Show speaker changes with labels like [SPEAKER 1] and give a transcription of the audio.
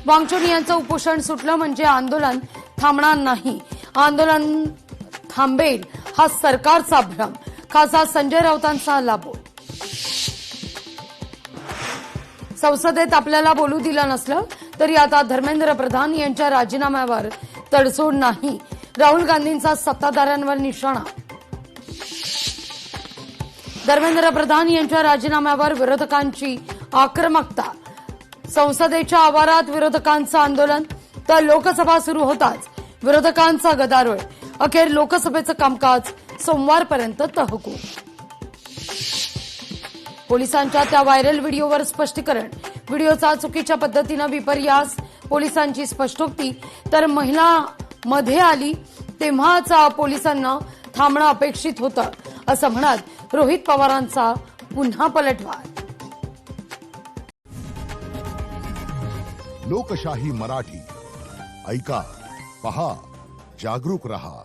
[SPEAKER 1] वांगचुनी यांचं उपोषण सुटलं म्हणजे आंदोलन थांबणार नाही, आंदोलन थांबेल हा सरकारचा भ्रम, खासदार संजय राऊतांचा लाभो. संसदेत आपल्याला बोलू दिलं नसलं तरी आता धर्मेंद्र प्रधान यांच्या राजीनाम्यावर तडजोड नाही, राहुल गांधींचा सत्ताधाऱ्यांवर निशाणा. धर्मेंद्र प्रधान यांच्या राजीनाम्यावर विरोधकांची आक्रमकता. संसदेच्या आवारात विरोधकांचं आंदोलन तर लोकसभा सुरू होताच विरोधकांचा गदारोळ. अखेर लोकसभेचं कामकाज सोमवारपर्यंत तहकूब. पोलिसांच्या त्या व्हायरल व्हिडिओवर स्पष्टीकरण. व्हिडिओचा चुकीच्या पद्धतीनं विपर्यास, पोलिसांची स्पष्टोक्ती. तर महिला मध्ये आली तेव्हाच पोलिसांना थांबणं अपेक्षित होतं असं म्हणत रोहित पवारांचा पुन्हा पलटवार.
[SPEAKER 2] लोकशाही मराठी ऐका, पहा, जागरूक रहा.